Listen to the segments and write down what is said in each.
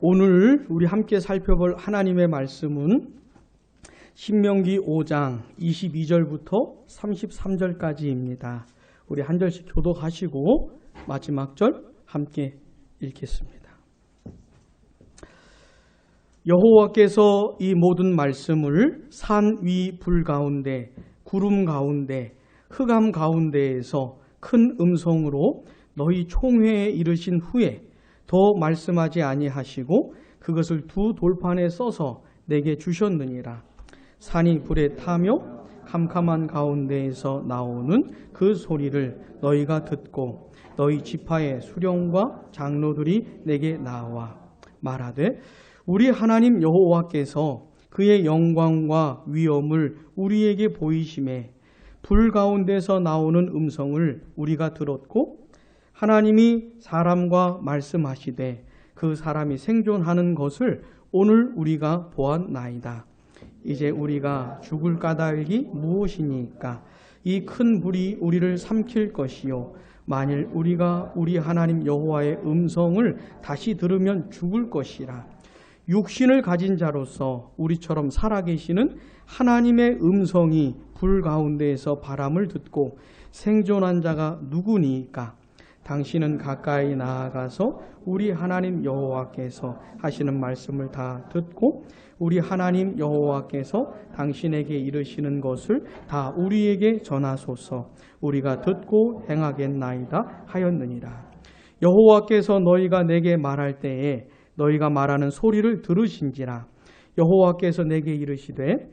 오늘 우리 함께 살펴볼 하나님의 말씀은 신명기 5장 22절부터 33절까지입니다. 우리 한 절씩 교독하시고 마지막 절 함께 읽겠습니다. 여호와께서 이 모든 말씀을 산 위 불 가운데, 구름 가운데, 흑암 가운데에서 큰 음성으로 너희 총회에 이르신 후에 더 말씀하지 아니하시고 그것을 두 돌판에 써서 내게 주셨느니라. 산이 불에 타며 캄캄한 가운데에서 나오는 그 소리를 너희가 듣고 너희 지파의 수령과 장로들이 내게 나와 말하되 우리 하나님 여호와께서 그의 영광과 위엄을 우리에게 보이심에 불 가운데서 나오는 음성을 우리가 들었고 하나님이 사람과 말씀하시되 그 사람이 생존하는 것을 오늘 우리가 보았나이다. 이제 우리가 죽을 까닭이 무엇이니까? 이 큰 불이 우리를 삼킬 것이요 만일 우리가 우리 하나님 여호와의 음성을 다시 들으면 죽을 것이라. 육신을 가진 자로서 우리처럼 살아계시는 하나님의 음성이 불 가운데에서 바람을 듣고 생존한 자가 누구니까? 당신은 가까이 나아가서 우리 하나님 여호와께서 하시는 말씀을 다 듣고 우리 하나님 여호와께서 당신에게 이르시는 것을 다 우리에게 전하소서. 우리가 듣고 행하겠나이다 하였느니라. 여호와께서 너희가 내게 말할 때에 너희가 말하는 소리를 들으신지라. 여호와께서 내게 이르시되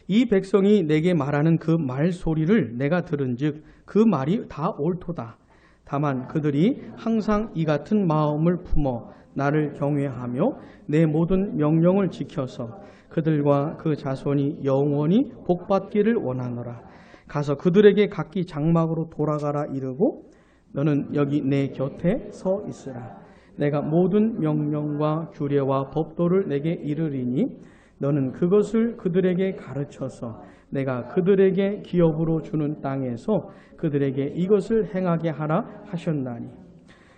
이 백성이 내게 말하는 그 말소리를 내가 들은즉 그 말이 다 옳도다. 다만 그들이 항상 이 같은 마음을 품어 나를 경외하며 내 모든 명령을 지켜서 그들과 그 자손이 영원히 복받기를 원하노라. 가서 그들에게 각기 장막으로 돌아가라 이르고 너는 여기 내 곁에 서 있으라. 내가 모든 명령과 규례와 법도를 내게 이르리니 너는 그것을 그들에게 가르쳐서 내가 그들에게 기업으로 주는 땅에서 그들에게 이것을 행하게 하라 하셨나니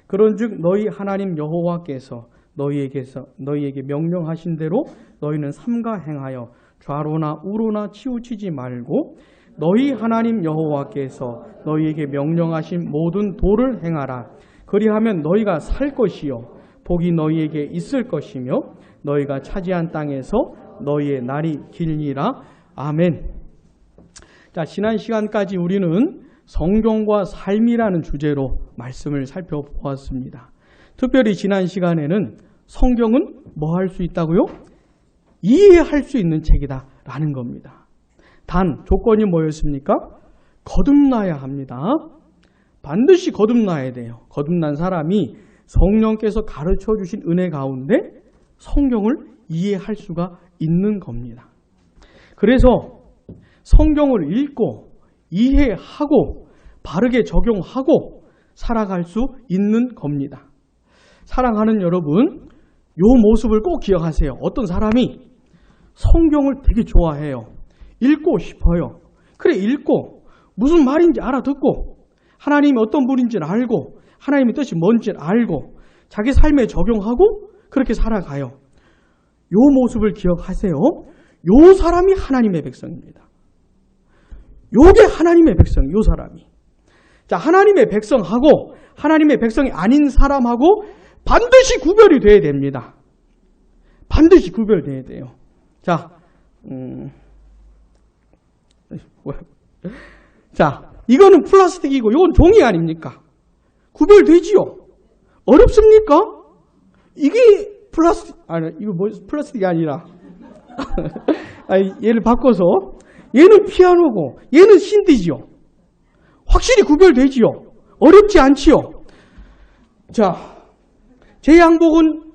그런즉 너희 하나님 여호와께서 너희에게 명령하신 대로 너희는 삼가 행하여 좌로나 우로나 치우치지 말고 너희 하나님 여호와께서 너희에게 명령하신 모든 도를 행하라. 그리하면 너희가 살 것이요 복이 너희에게 있을 것이며 너희가 차지한 땅에서 너희의 날이 길니라. 아멘. 자, 지난 시간까지 우리는 성경과 삶이라는 주제로 말씀을 살펴보았습니다. 특별히 지난 시간에는 성경은 뭐 할 수 있다고요? 이해할 수 있는 책이다 라는 겁니다. 단 조건이 뭐였습니까? 거듭나야 합니다. 반드시 거듭나야 돼요. 거듭난 사람이 성령께서 가르쳐 주신 은혜 가운데 성경을 이해할 수가 있는 겁니다. 그래서 성경을 읽고 이해하고 바르게 적용하고 살아갈 수 있는 겁니다. 사랑하는 여러분, 이 모습을 꼭 기억하세요. 어떤 사람이 성경을 되게 좋아해요. 읽고 싶어요. 그래 읽고 무슨 말인지 알아듣고 하나님이 어떤 분인지를 알고 하나님의 뜻이 뭔지를 알고 자기 삶에 적용하고 그렇게 살아가요. 이 모습을 기억하세요. 이 사람이 하나님의 백성입니다. 요게 하나님의 백성, 요 사람이. 자, 하나님의 백성하고 하나님의 백성이 아닌 사람하고 반드시 구별이 돼야 됩니다. 반드시 구별돼야 돼요. 자, 자, 이거는 플라스틱이고 이건 종이 아닙니까? 구별되지요? 어렵습니까? 이게 플라스틱이 아니라 얘를 바꿔서 얘는 피아노고 얘는 신디지요. 확실히 구별되지요. 어렵지 않지요. 자, 제 양복은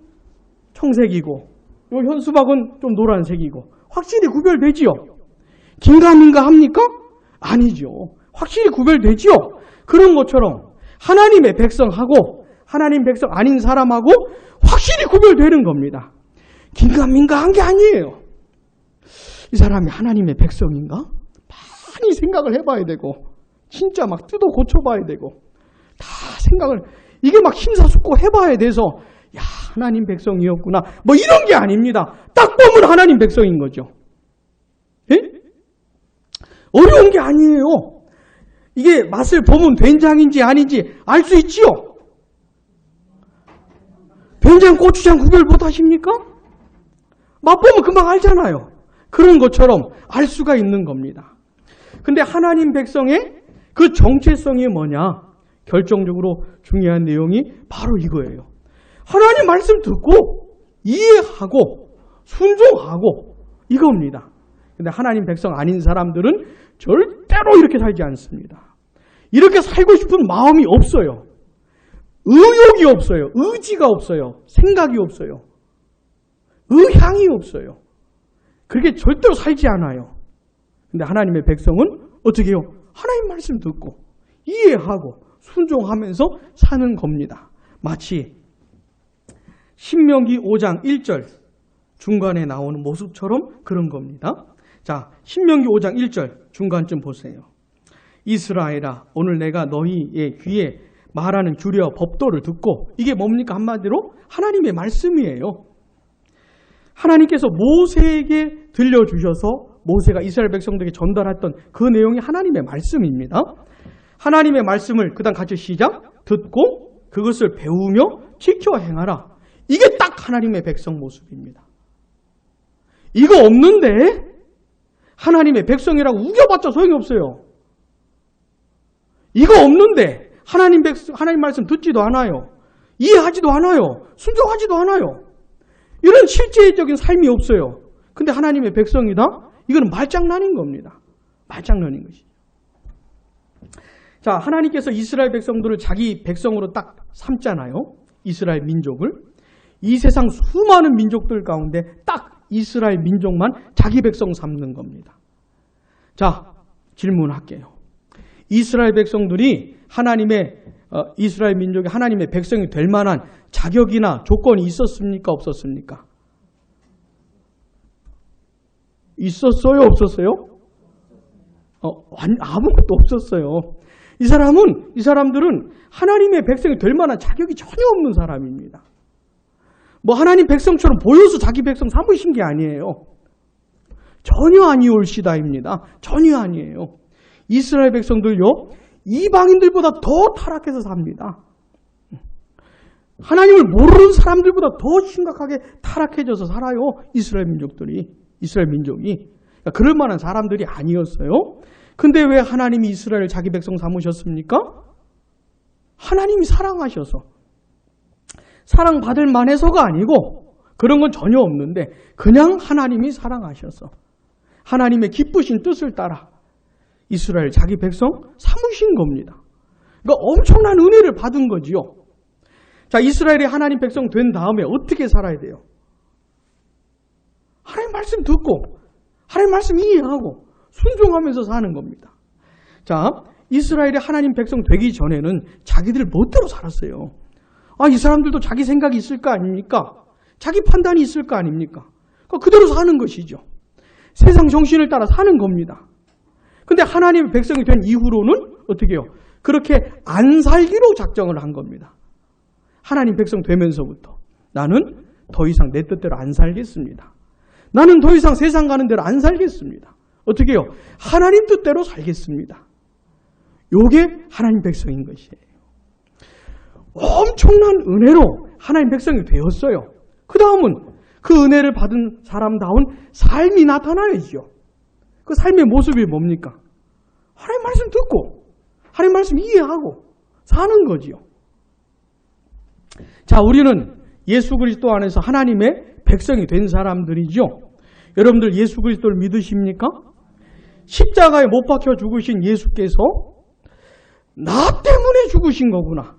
청색이고 요 현수막은 좀 노란색이고 확실히 구별되지요. 긴가민가 합니까? 아니죠. 확실히 구별되지요. 그런 것처럼 하나님의 백성하고 하나님 백성 아닌 사람하고 확실히 구별되는 겁니다. 긴가민가한 게 아니에요. 이 사람이 하나님의 백성인가? 많이 생각을 해봐야 되고 진짜 막 뜯어 고쳐봐야 되고 다 생각을 이게 막 심사숙고 해봐야 돼서 야 하나님 백성이었구나. 뭐 이런 게 아닙니다. 딱 보면 하나님 백성인 거죠. 예? 어려운 게 아니에요. 이게 맛을 보면 된장인지 아닌지 알 수 있지요. 된장, 고추장 구별 못 하십니까? 맛보면 금방 알잖아요. 그런 것처럼 알 수가 있는 겁니다. 근데 하나님 백성의 그 정체성이 뭐냐? 결정적으로 중요한 내용이 바로 이거예요. 하나님 말씀 듣고 이해하고 순종하고 이겁니다. 근데 하나님 백성 아닌 사람들은 절대로 이렇게 살지 않습니다. 이렇게 살고 싶은 마음이 없어요. 의욕이 없어요. 의지가 없어요. 생각이 없어요. 의향이 없어요. 그렇게 절대로 살지 않아요. 근데 하나님의 백성은 어떻게 해요? 하나님 말씀 듣고 이해하고 순종하면서 사는 겁니다. 마치 신명기 5장 1절 중간에 나오는 모습처럼 그런 겁니다. 자, 신명기 5장 1절 중간쯤 보세요. 이스라엘아, 오늘 내가 너희의 귀에 말하는 규례와 법도를 듣고, 이게 뭡니까? 한마디로 하나님의 말씀이에요. 하나님께서 모세에게 들려주셔서 모세가 이스라엘 백성들에게 전달했던 그 내용이 하나님의 말씀입니다. 하나님의 말씀을 그 다음 같이 시작. 듣고 그것을 배우며 지켜 행하라. 이게 딱 하나님의 백성 모습입니다. 이거 없는데 하나님의 백성이라고 우겨봤자 소용이 없어요. 이거 없는데 하나님 말씀 듣지도 않아요. 이해하지도 않아요. 순종하지도 않아요. 이런 실제적인 삶이 없어요. 근데 하나님의 백성이다? 이거는 말장난인 겁니다. 말장난인 것이죠. 자, 하나님께서 이스라엘 백성들을 자기 백성으로 딱 삼잖아요. 이스라엘 민족을. 이 세상 수많은 민족들 가운데 딱 이스라엘 민족만 자기 백성 삼는 겁니다. 자, 질문할게요. 이스라엘 백성들이 이스라엘 민족이 하나님의 백성이 될 만한 자격이나 조건이 있었습니까? 없었습니까? 있었어요? 없었어요? 아무것도 없었어요. 이 사람들은 하나님의 백성이 될 만한 자격이 전혀 없는 사람입니다. 뭐 하나님 백성처럼 보여서 자기 백성 삼으신 게 아니에요. 전혀 아니올시다입니다. 전혀 아니에요. 이스라엘 백성들요, 이방인들보다 더 타락해서 삽니다. 하나님을 모르는 사람들보다 더 심각하게 타락해져서 살아요. 이스라엘 민족이. 그러니까 그럴 만한 사람들이 아니었어요. 근데 왜 하나님이 이스라엘을 자기 백성 삼으셨습니까? 하나님이 사랑하셔서. 사랑받을 만해서가 아니고 그런 건 전혀 없는데 그냥 하나님이 사랑하셔서 하나님의 기쁘신 뜻을 따라 이스라엘 자기 백성 삼으신 겁니다. 그러니까 엄청난 은혜를 받은 거지요. 자, 이스라엘이 하나님 백성 된 다음에 어떻게 살아야 돼요? 하나님 말씀 듣고 하나님 말씀 이해하고 순종하면서 사는 겁니다. 자, 이스라엘이 하나님 백성 되기 전에는 자기들 멋대로 살았어요. 이 사람들도 자기 생각이 있을 거 아닙니까? 자기 판단이 있을 거 아닙니까? 그대로 사는 것이죠. 세상 정신을 따라 사는 겁니다. 근데 하나님의 백성이 된 이후로는 어떻게 해요? 그렇게 안 살기로 작정을 한 겁니다. 하나님 백성 되면서부터 나는 더 이상 내 뜻대로 안 살겠습니다. 나는 더 이상 세상 가는 대로 안 살겠습니다. 어떻게 해요? 하나님 뜻대로 살겠습니다. 요게 하나님 백성인 것이에요. 엄청난 은혜로 하나님 백성이 되었어요. 그 다음은 그 은혜를 받은 사람다운 삶이 나타나야죠. 그 삶의 모습이 뭡니까? 하나님 말씀 듣고 하나님 말씀 이해하고 사는 거지요. 자, 우리는 예수 그리스도 안에서 하나님의 백성이 된 사람들이죠. 여러분들 예수 그리스도를 믿으십니까? 십자가에 못 박혀 죽으신 예수께서 나 때문에 죽으신 거구나.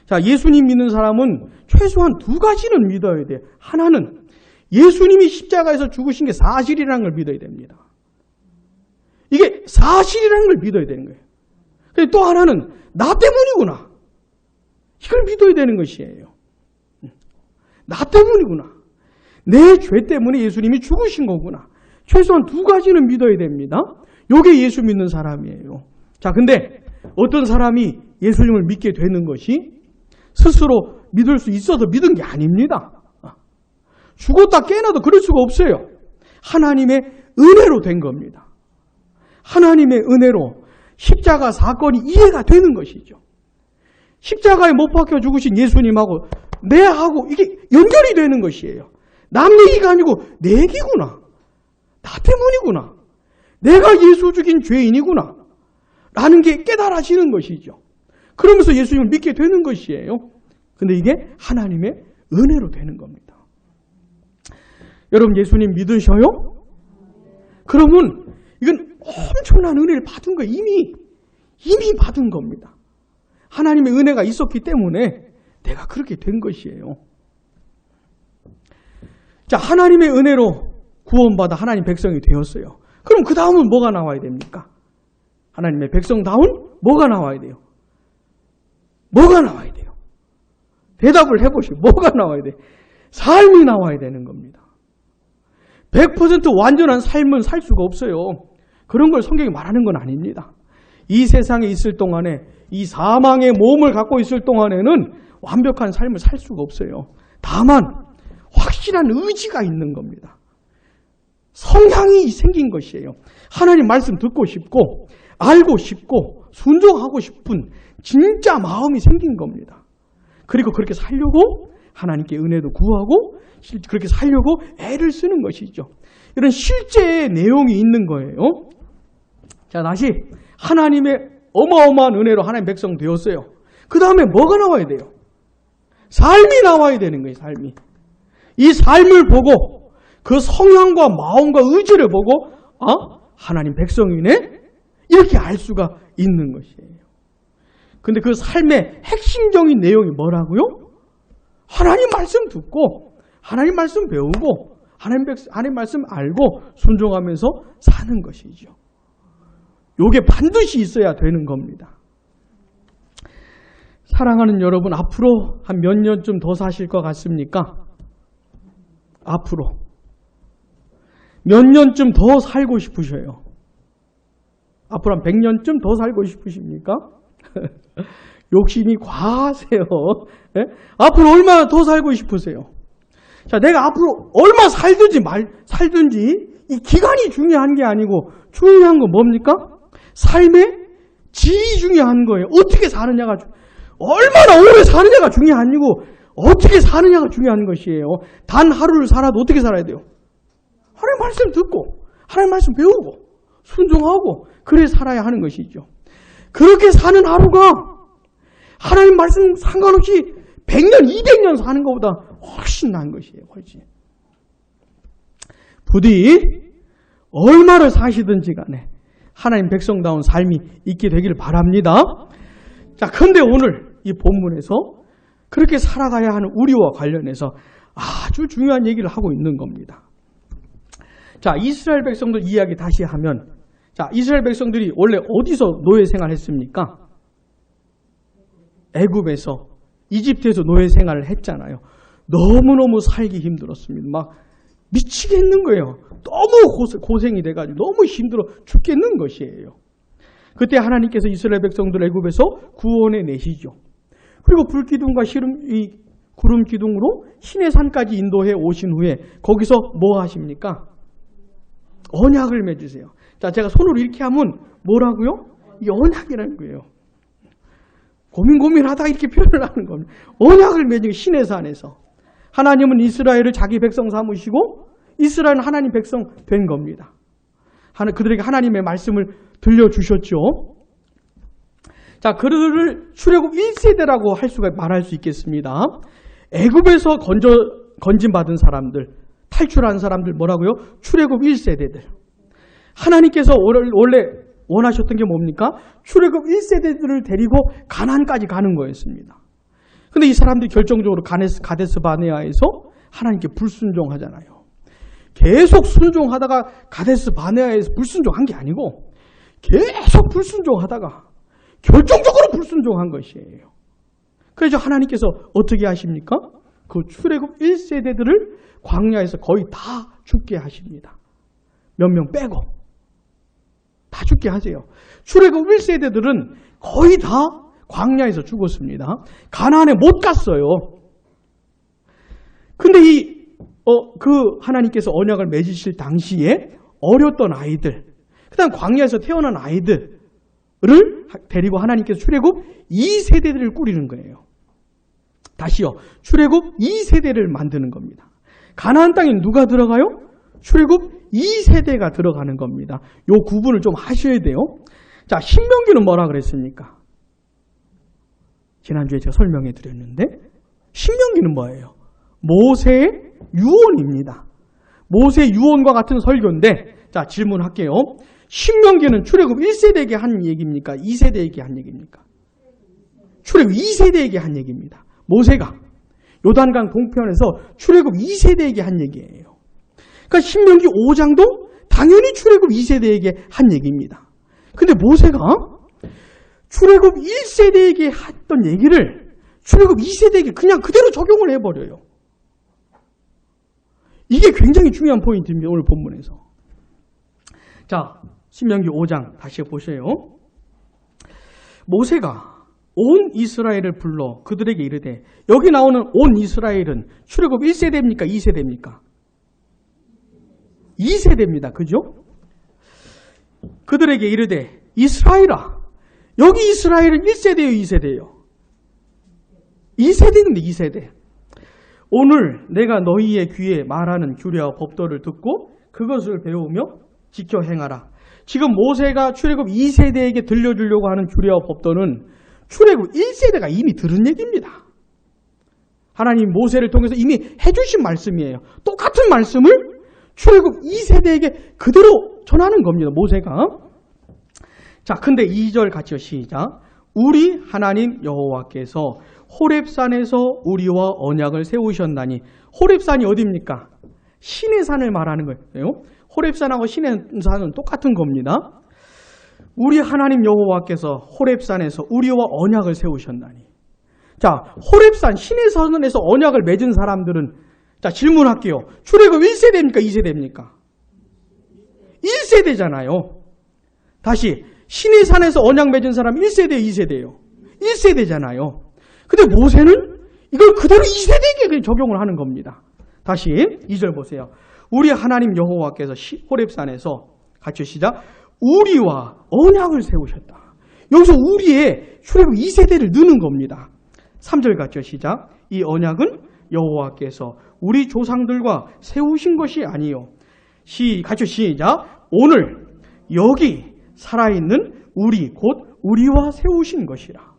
자, 예수님 믿는 사람은 최소한 두 가지는 믿어야 돼요. 하나는 예수님이 십자가에서 죽으신 게 사실이라는 걸 믿어야 됩니다. 이게 사실이라는 걸 믿어야 되는 거예요. 또 하나는 나 때문이구나. 이걸 믿어야 되는 것이에요. 나 때문이구나. 내 죄 때문에 예수님이 죽으신 거구나. 최소한 두 가지는 믿어야 됩니다. 요게 예수 믿는 사람이에요. 자, 근데 어떤 사람이 예수님을 믿게 되는 것이 스스로 믿을 수 있어서 믿은 게 아닙니다. 죽었다 깨어나도 그럴 수가 없어요. 하나님의 은혜로 된 겁니다. 하나님의 은혜로 십자가 사건이 이해가 되는 것이죠. 십자가에 못 박혀 죽으신 예수님하고 내하고 이게 연결이 되는 것이에요. 남 얘기가 아니고 내 얘기구나. 나 때문이구나. 내가 예수 죽인 죄인이구나. 라는 게 깨달아지는 것이죠. 그러면서 예수님을 믿게 되는 것이에요. 근데 이게 하나님의 은혜로 되는 겁니다. 여러분 예수님 믿으셔요? 그러면 이건 엄청난 은혜를 받은 거예요. 이미 받은 겁니다. 하나님의 은혜가 있었기 때문에 내가 그렇게 된 것이에요. 자, 하나님의 은혜로 구원받아 하나님 백성이 되었어요. 그럼 그 다음은 뭐가 나와야 됩니까? 하나님의 백성다운 뭐가 나와야 돼요? 뭐가 나와야 돼요? 대답을 해보시고 뭐가 나와야 돼요? 삶이 나와야 되는 겁니다. 100% 완전한 삶은 살 수가 없어요. 그런 걸 성경이 말하는 건 아닙니다. 이 세상에 있을 동안에 이 사망의 몸을 갖고 있을 동안에는 완벽한 삶을 살 수가 없어요. 다만 확실한 의지가 있는 겁니다. 성향이 생긴 것이에요. 하나님 말씀 듣고 싶고 알고 싶고 순종하고 싶은 진짜 마음이 생긴 겁니다. 그리고 그렇게 살려고 하나님께 은혜도 구하고 그렇게 살려고 애를 쓰는 것이죠. 이런 실제의 내용이 있는 거예요. 자, 다시 하나님의 어마어마한 은혜로 하나님 백성 되었어요. 그 다음에 뭐가 나와야 돼요? 삶이 나와야 되는 거예요. 삶이. 이 삶을 보고 그 성향과 마음과 의지를 보고 하나님 백성이네? 이렇게 알 수가 있는 것이에요. 근데 그 삶의 핵심적인 내용이 뭐라고요? 하나님 말씀 듣고 하나님 말씀 배우고 하나님 말씀 알고 순종하면서 사는 것이죠. 이게 반드시 있어야 되는 겁니다. 사랑하는 여러분, 앞으로 한 몇 년쯤 더 사실 것 같습니까? 앞으로 몇 년쯤 더 살고 싶으셔요? 앞으로 한 100년쯤 더 살고 싶으십니까? 욕심이 과하세요. 네? 앞으로 얼마나 더 살고 싶으세요? 자, 내가 앞으로 얼마 살든지 이 기간이 중요한 게 아니고 중요한 건 뭡니까? 삶의 질이 중요한 거예요. 어떻게 사느냐가 얼마나 오래 사느냐가 중요한 아니고 어떻게 사느냐가 중요한 것이에요. 단 하루를 살아도 어떻게 살아야 돼요? 하나님 말씀 듣고 하나님 말씀 배우고 순종하고 그래 살아야 하는 것이죠. 그렇게 사는 하루가 하나님 말씀 상관없이 100년, 200년 사는 것보다 훨씬 나은 것이에요. 훨씬. 부디 얼마를 사시든지 간에 하나님 백성다운 삶이 있게 되기를 바랍니다. 자, 그런데 오늘 이 본문에서 그렇게 살아가야 하는 우리와 관련해서 아주 중요한 얘기를 하고 있는 겁니다. 자, 이스라엘 백성들 이야기 다시 하면, 자, 이스라엘 백성들이 원래 어디서 노예 생활했습니까? 애굽에서, 이집트에서 노예 생활을 했잖아요. 너무너무 살기 힘들었습니다. 막 미치겠는 거예요. 너무 고생이 돼가지고 너무 힘들어 죽겠는 것이에요. 그때 하나님께서 이스라엘 백성들 애굽에서 구원해 내시죠. 그리고 불기둥과 구름 기둥으로 시내산까지 인도해 오신 후에 거기서 뭐 하십니까? 언약을 맺으세요. 자, 제가 손으로 이렇게 하면 뭐라고요? 이게 언약이라는 거예요. 고민하다가 이렇게 표현을 하는 겁니다. 언약을 맺은 시내산에서 하나님은 이스라엘을 자기 백성 삼으시고 이스라엘은 하나님 백성 된 겁니다. 그들에게 하나님의 말씀을 들려주셨죠. 자, 그들을 출애굽 1세대라고 말할 수 있겠습니다. 애굽에서 건진받은 사람들, 탈출한 사람들 뭐라고요? 출애굽 1세대들. 하나님께서 원래 원하셨던 게 뭡니까? 출애굽 1세대들을 데리고 가나안까지 가는 거였습니다. 근데 이 사람들이 결정적으로 가데스 바네아에서 하나님께 불순종하잖아요. 계속 순종하다가 가데스 바네아에서 불순종한 게 아니고 계속 불순종하다가 결정적으로 불순종한 것이에요. 그래서 하나님께서 어떻게 하십니까? 그 출애굽 1세대들을 광야에서 거의 다 죽게 하십니다. 몇 명 빼고 다 죽게 하세요. 출애굽 1세대들은 거의 다 광야에서 죽었습니다. 가나안에 못 갔어요. 근데 이 그 하나님께서 언약을 맺으실 당시에 어렸던 아이들, 그 다음 광야에서 태어난 아이들을 데리고 하나님께서 출애굽 2세대들을 꾸리는 거예요. 다시요. 출애굽 2세대를 만드는 겁니다. 가나안 땅에 누가 들어가요? 출애굽 2세대가 들어가는 겁니다. 요 구분을 좀 하셔야 돼요. 자, 신명기는 뭐라 그랬습니까? 지난주에 제가 설명해 드렸는데 신명기는 뭐예요? 모세의 유언입니다. 모세의 유언과 같은 설교인데, 자, 질문할게요. 신명기는 출애굽 1세대에게 한 얘기입니까? 2세대에게 한 얘기입니까? 출애굽 2세대에게 한 얘기입니다. 모세가 요단강 동편에서 출애굽 2세대에게 한 얘기예요. 그러니까 신명기 5장도 당연히 출애굽 2세대에게 한 얘기입니다. 근데 모세가 출애굽 1세대에게 했던 얘기를 출애굽 2세대에게 그냥 그대로 적용을 해버려요. 이게 굉장히 중요한 포인트입니다. 오늘 본문에서. 자, 신명기 5장 다시 보세요. 모세가 온 이스라엘을 불러 그들에게 이르되, 여기 나오는 온 이스라엘은 출애굽 1세대입니까? 2세대입니까? 2세대입니다. 그죠? 그들에게 이르되, 이스라엘아, 여기 이스라엘은 1세대예요? 2세대예요? 2세대인데 2세대. 오늘 내가 너희의 귀에 말하는 규례와 법도를 듣고 그것을 배우며 지켜 행하라. 지금 모세가 출애굽 2세대에게 들려주려고 하는 규례와 법도는 출애굽 1세대가 이미 들은 얘기입니다. 하나님 모세를 통해서 이미 해주신 말씀이에요. 똑같은 말씀을 출애굽 2세대에게 그대로 전하는 겁니다. 모세가. 자, 근데 2절 같이요. 시작. 우리 하나님 여호와께서 호렙산에서 우리와 언약을 세우셨나니. 호렙산이 어디입니까? 시내산을 말하는 거예요. 호렙산하고 시내산은 똑같은 겁니다. 우리 하나님 여호와께서 호렙산에서 우리와 언약을 세우셨나니. 자, 호렙산 시내산에서 언약을 맺은 사람들은, 자, 질문할게요. 출애굽 1세대입니까? 2세대입니까? 1세대잖아요. 다시, 시내산에서 언약 맺은 사람 1세대예요? 2세대예요? 1세대잖아요. 근데 모세는 이걸 그대로 2세대에게 적용을 하는 겁니다. 다시 2절 보세요. 우리 하나님 여호와께서 호렙산에서 같이 시작. 우리와 언약을 세우셨다. 여기서 우리의 출애굽 2세대를 넣는 겁니다. 3절 같이 시작. 이 언약은 여호와께서 우리 조상들과 세우신 것이 아니요. 같이 시작. 오늘 여기 살아있는 우리 곧 우리와 세우신 것이라.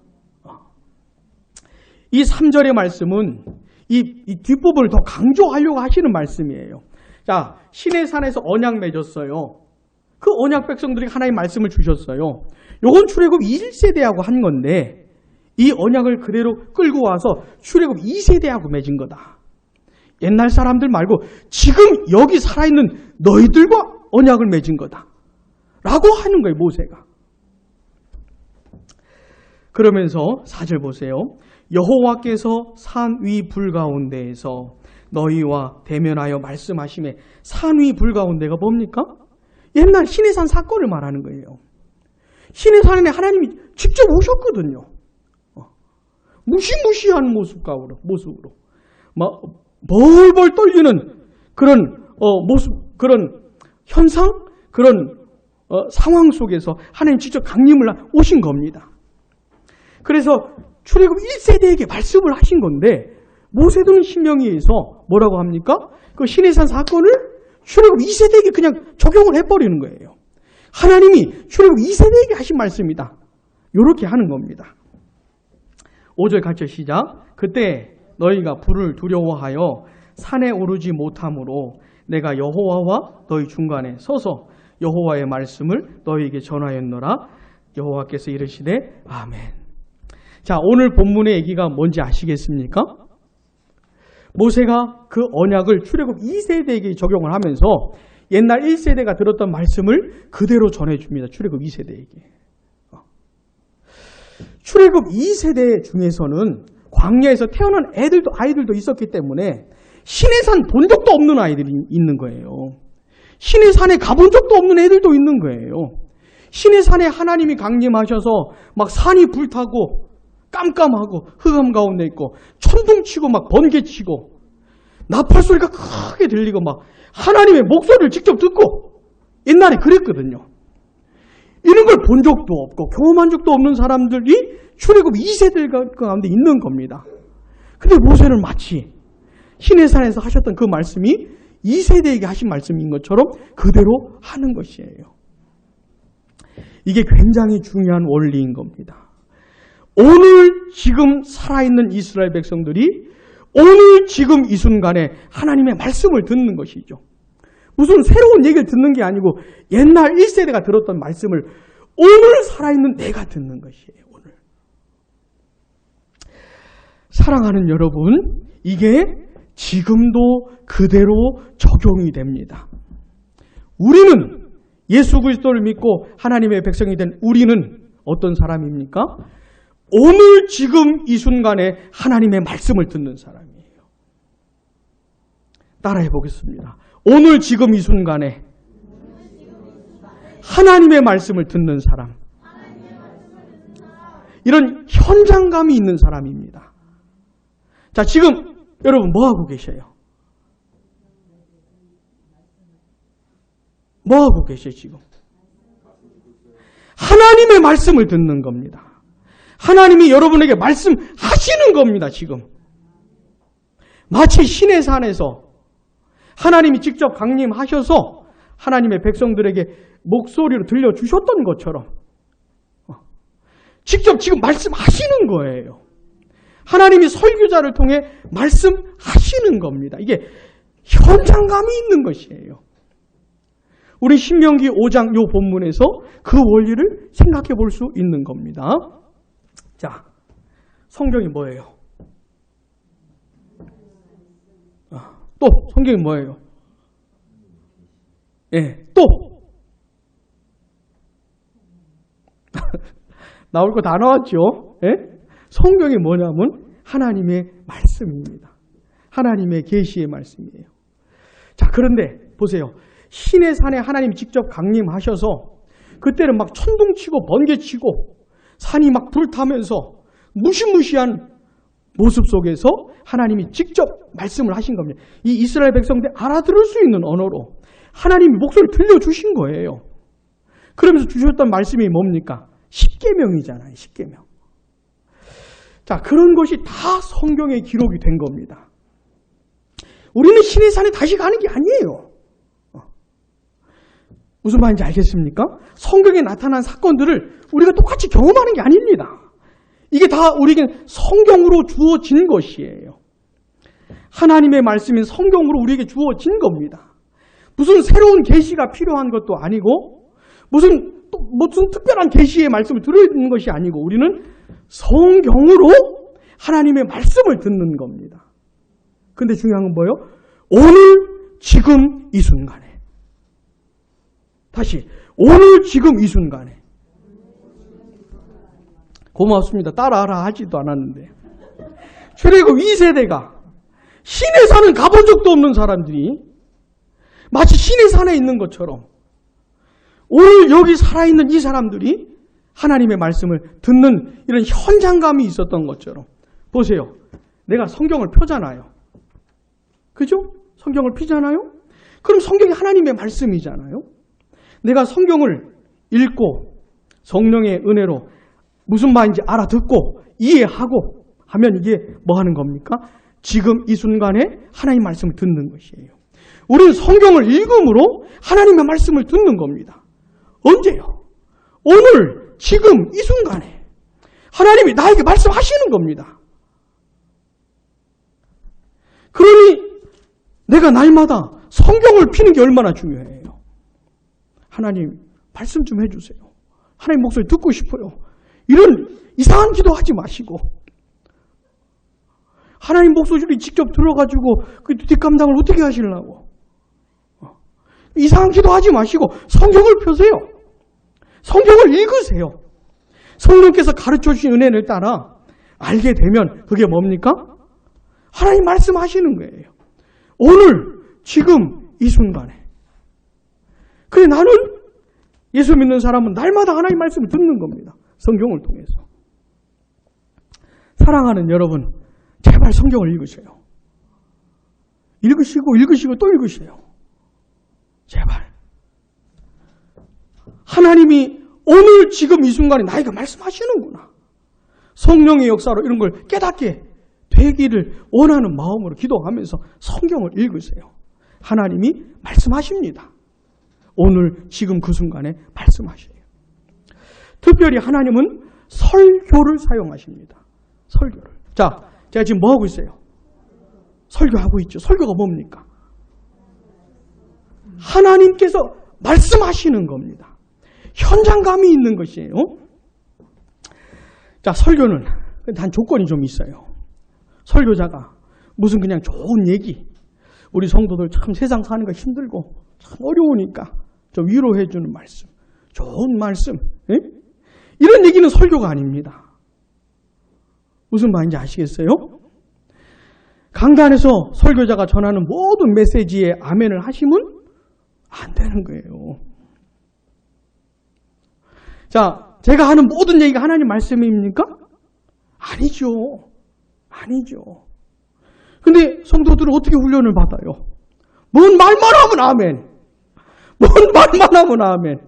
이 3절의 말씀은 이 뒷부분을 더 강조하려고 하시는 말씀이에요. 자, 시내산에서 언약 맺었어요. 그 언약 백성들이 하나님 말씀을 주셨어요. 요건 출애굽 1세대하고 한 건데 이 언약을 그대로 끌고 와서 출애굽 2세대하고 맺은 거다. 옛날 사람들 말고 지금 여기 살아있는 너희들과 언약을 맺은 거다. 라고 하는 거예요, 모세가. 그러면서 4절 보세요. 여호와께서 산 위 불 가운데에서 너희와 대면하여 말씀하심에, 산 위 불 가운데가 뭡니까? 옛날 시내산 사건을 말하는 거예요. 시내산에 하나님이 직접 오셨거든요. 무시무시한 모습으로 막 벌벌 떨리는 그런 모습, 그런 현상, 그런 상황 속에서 하나님 직접 강림을 오신 겁니다. 그래서 출애굽 1세대에게 말씀을 하신 건데 모세는 신명기에서 뭐라고 합니까? 그 시내산 사건을 출애굽 2세대에게 그냥 적용을 해버리는 거예요. 하나님이 출애굽 2세대에게 하신 말씀이다. 이렇게 하는 겁니다. 5절 같이 시작. 그때 너희가 불을 두려워하여 산에 오르지 못하므로 내가 여호와와 너희 중간에 서서 여호와의 말씀을 너희에게 전하였노라. 여호와께서 이르시되 아멘. 자, 오늘 본문의 얘기가 뭔지 아시겠습니까? 모세가 그 언약을 출애굽 2세대에게 적용을 하면서 옛날 1세대가 들었던 말씀을 그대로 전해줍니다. 출애굽 2세대에게. 출애굽 2세대 중에서는 광야에서 태어난 아이들도 있었기 때문에 시내산 본 적도 없는 아이들이 있는 거예요. 시내산에 가본 적도 없는 애들도 있는 거예요. 시내산에 하나님이 강림하셔서 막 산이 불타고 깜깜하고 흑암 가운데 있고 천둥치고 막 번개치고 나팔 소리가 크게 들리고 막 하나님의 목소리를 직접 듣고 옛날에 그랬거든요. 이런 걸 본 적도 없고 경험한 적도 없는 사람들이 출애굽 2세대 가운데 있는 겁니다. 근데 모세는 마치 시내산에서 하셨던 그 말씀이 2세대에게 하신 말씀인 것처럼 그대로 하는 것이에요. 이게 굉장히 중요한 원리인 겁니다. 오늘 지금 살아있는 이스라엘 백성들이 오늘 지금 이 순간에 하나님의 말씀을 듣는 것이죠. 무슨 새로운 얘기를 듣는 게 아니고 옛날 1세대가 들었던 말씀을 오늘 살아있는 내가 듣는 것이에요. 오늘. 사랑하는 여러분, 이게 지금도 그대로 적용이 됩니다. 우리는 예수 그리스도를 믿고 하나님의 백성이 된 우리는 어떤 사람입니까? 오늘 지금 이 순간에 하나님의 말씀을 듣는 사람이에요. 따라해 보겠습니다. 오늘 지금 이 순간에 하나님의 말씀을 듣는 사람. 이런 현장감이 있는 사람입니다. 자, 지금 여러분 뭐 하고 계셔요? 뭐 하고 계세요, 지금? 하나님의 말씀을 듣는 겁니다. 하나님이 여러분에게 말씀하시는 겁니다, 지금. 마치 시내산에서 하나님이 직접 강림하셔서 하나님의 백성들에게 목소리로 들려주셨던 것처럼 직접 지금 말씀하시는 거예요. 하나님이 설교자를 통해 말씀하시는 겁니다. 이게 현장감이 있는 것이에요. 우리 신명기 5장 요 본문에서 그 원리를 생각해 볼 수 있는 겁니다. 자, 성경이 뭐예요? 또 성경이 뭐예요? 예, 또 나올 거 다 나왔죠? 예? 성경이 뭐냐면 하나님의 말씀입니다. 하나님의 계시의 말씀이에요. 자, 그런데 보세요. 신의 산에 하나님이 직접 강림하셔서 그때는 막 천둥치고 번개치고 산이 막 불타면서 무시무시한 모습 속에서 하나님이 직접 말씀을 하신 겁니다. 이 이스라엘 백성들이 알아들을 수 있는 언어로 하나님이 목소리를 들려주신 거예요. 그러면서 주셨던 말씀이 뭡니까? 십계명이잖아요. 십계명. 자, 그런 것이 다 성경에 기록이 된 겁니다. 우리는 신의 산에 다시 가는 게 아니에요. 무슨 말인지 알겠습니까? 성경에 나타난 사건들을 우리가 똑같이 경험하는 게 아닙니다. 이게 다 우리에게 성경으로 주어진 것이에요. 하나님의 말씀인 성경으로 우리에게 주어진 겁니다. 무슨 새로운 계시가 필요한 것도 아니고 무슨 특별한 계시의 말씀을 들어있는 것이 아니고 우리는 성경으로 하나님의 말씀을 듣는 겁니다. 근데 중요한 건 뭐예요? 오늘 지금 이 순간에 다시 오늘 지금 이 순간에 고맙습니다. 따라하라 하지도 않았는데 출애굽 2세대가 신의 산을 가본 적도 없는 사람들이 마치 신의 산에 있는 것처럼 오늘 여기 살아있는 이 사람들이 하나님의 말씀을 듣는 이런 현장감이 있었던 것처럼 보세요. 내가 성경을 펴잖아요. 그죠? 성경을 피잖아요? 그럼 성경이 하나님의 말씀이잖아요. 내가 성경을 읽고 성령의 은혜로 무슨 말인지 알아듣고 이해하고 하면 이게 뭐 하는 겁니까? 지금 이 순간에 하나님의 말씀을 듣는 것이에요. 우리는 성경을 읽음으로 하나님의 말씀을 듣는 겁니다. 언제요? 오늘 지금 이 순간에 하나님이 나에게 말씀하시는 겁니다. 그러니 내가 날마다 성경을 피는 게 얼마나 중요해요. 하나님 말씀 좀 해주세요. 하나님 목소리 듣고 싶어요. 이런 이상한 기도하지 마시고 하나님 목소리를 직접 들어가지고 그 뒷감당을 어떻게 하시려고 이상한 기도하지 마시고 성경을 펴세요. 성경을 읽으세요. 성령께서 가르쳐 주신 은혜를 따라 알게 되면 그게 뭡니까? 하나님 말씀하시는 거예요. 오늘 지금 이 순간에. 그래 나는 예수 믿는 사람은 날마다 하나님 말씀을 듣는 겁니다. 성경을 통해서. 사랑하는 여러분, 제발 성경을 읽으세요. 읽으시고 또 읽으세요. 제발. 하나님이 오늘 지금 이 순간에 나에게 말씀하시는구나. 성령의 역사로 이런 걸 깨닫게 되기를 원하는 마음으로 기도하면서 성경을 읽으세요. 하나님이 말씀하십니다. 오늘 지금 그 순간에 말씀하셔요. 특별히 하나님은 설교를 사용하십니다. 설교를. 자, 제가 지금 뭐 하고 있어요? 설교하고 있죠. 설교가 뭡니까? 하나님께서 말씀하시는 겁니다. 현장감이 있는 것이에요. 자, 설교는 단 조건이 좀 있어요. 설교자가 무슨 그냥 좋은 얘기, 우리 성도들 참 세상 사는 거 힘들고 참 어려우니까 좀 위로해 주는 말씀, 좋은 말씀, 예? 이런 얘기는 설교가 아닙니다. 무슨 말인지 아시겠어요? 강단에서 설교자가 전하는 모든 메시지에 아멘을 하시면 안 되는 거예요. 자, 제가 하는 모든 얘기가 하나님 말씀입니까? 아니죠. 아니죠. 근데 성도들은 어떻게 훈련을 받아요? 뭔 말만 하면 아멘. 뭔 말만 하면 아멘.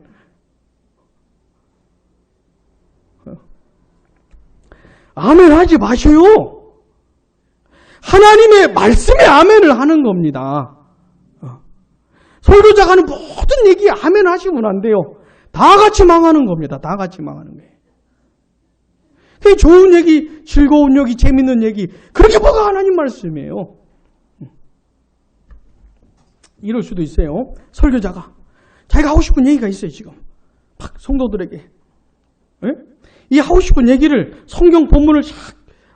아멘 하지 마셔요. 하나님의 말씀에 아멘을 하는 겁니다. 설교자가 하는 모든 얘기에 아멘 하시면 안 돼요. 다 같이 망하는 겁니다. 다 같이 망하는 거예요. 좋은 얘기, 즐거운 얘기, 재밌는 얘기, 그렇게 뭐가 하나님 말씀이에요. 이럴 수도 있어요. 설교자가 자기가 하고 싶은 얘기가 있어요. 지금 막 성도들에게 이 하고 싶은 얘기를 성경 본문을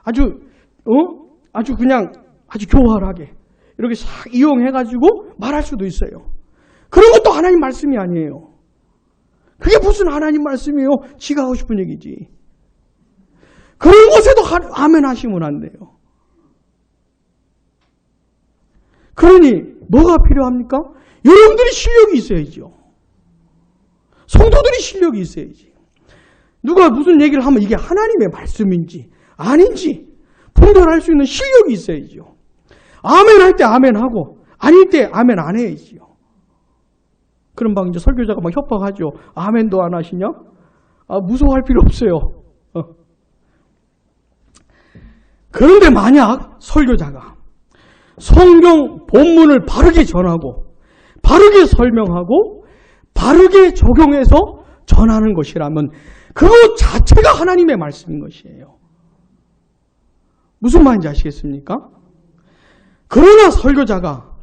아주 그냥 아주 교활하게 이렇게 싹 이용해가지고 말할 수도 있어요. 그런 것도 하나님 말씀이 아니에요. 그게 무슨 하나님 말씀이에요? 지가 하고 싶은 얘기지. 그런 것에도 아멘 하시면 안 돼요. 그러니 뭐가 필요합니까? 여러분들이 실력이 있어야죠. 성도들이 실력이 있어야지. 누가 무슨 얘기를 하면 이게 하나님의 말씀인지 아닌지 분별할 수 있는 실력이 있어야죠. 아멘 할 때 아멘 하고 아닐 때 아멘 안 해야지요. 그런 방 이제 설교자가 막 협박하죠. 아멘도 안 하시냐? 무서워할 필요 없어요. 그런데 만약 설교자가 성경 본문을 바르게 전하고 바르게 설명하고 바르게 적용해서 전하는 것이라면 그것 자체가 하나님의 말씀인 것이에요. 무슨 말인지 아시겠습니까? 그러나 설교자가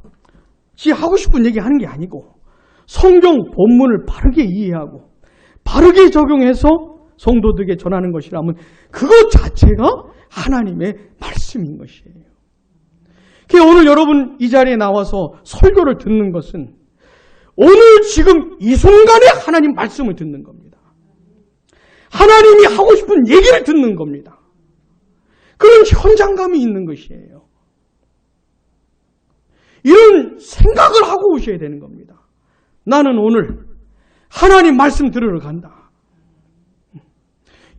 지 하고 싶은 얘기 하는 게 아니고 성경 본문을 바르게 이해하고 바르게 적용해서 성도들에게 전하는 것이라면 그것 자체가 하나님의 말씀인 것이에요. 오늘 여러분 이 자리에 나와서 설교를 듣는 것은 오늘 지금 이 순간에 하나님 말씀을 듣는 겁니다. 하나님이 하고 싶은 얘기를 듣는 겁니다. 그런 현장감이 있는 것이에요. 이런 생각을 하고 오셔야 되는 겁니다. 나는 오늘 하나님 말씀 들으러 간다.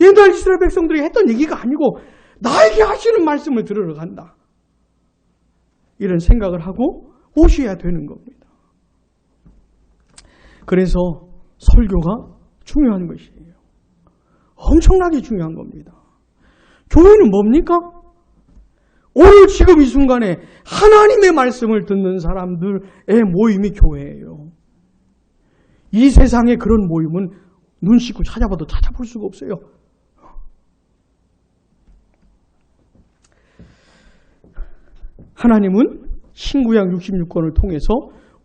옛날 이스라엘 백성들이 했던 얘기가 아니고 나에게 하시는 말씀을 들으러 간다. 이런 생각을 하고 오셔야 되는 겁니다. 그래서 설교가 중요한 것이에요. 엄청나게 중요한 겁니다. 교회는 뭡니까? 오늘 지금 이 순간에 하나님의 말씀을 듣는 사람들의 모임이 교회예요. 이 세상에 그런 모임은 눈 씻고 찾아봐도 찾아볼 수가 없어요. 하나님은 신구약 66권을 통해서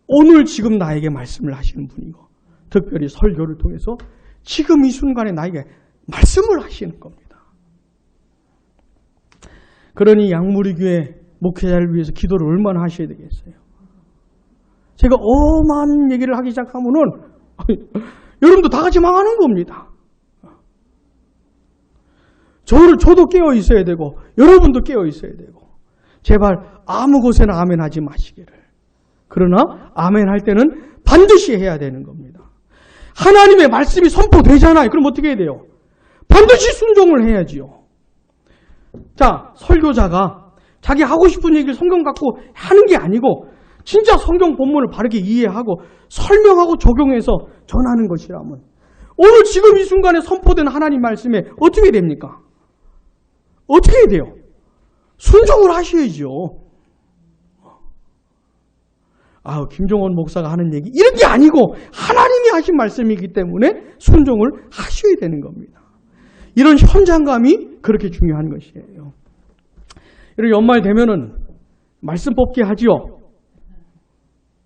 오늘 지금 나에게 말씀을 하시는 분이고 특별히 설교를 통해서 지금 이 순간에 나에게 말씀을 하시는 겁니다. 그러니 양무리교회 목회자를 위해서 기도를 얼마나 하셔야 되겠어요. 제가 어마한 얘기를 하기 시작하면은 여러분도 다 같이 망하는 겁니다. 저도 깨어 있어야 되고 여러분도 깨어 있어야 되고 제발 아무 곳에나 아멘 하지 마시기를. 그러나 아멘 할 때는 반드시 해야 되는 겁니다. 하나님의 말씀이 선포되잖아요. 그럼 어떻게 해야 돼요? 반드시 순종을 해야지요. 자, 설교자가 자기 하고 싶은 얘기를 성경 갖고 하는 게 아니고 진짜 성경 본문을 바르게 이해하고 설명하고 적용해서 전하는 것이라면 오늘 지금 이 순간에 선포된 하나님 말씀에 어떻게 됩니까? 어떻게 돼요? 순종을 하셔야죠. 김종원 목사가 하는 얘기 이런 게 아니고 하나님이 하신 말씀이기 때문에 순종을 하셔야 되는 겁니다. 이런 현장감이 그렇게 중요한 것이에요. 이런 연말 되면은 말씀 뽑기 하지요.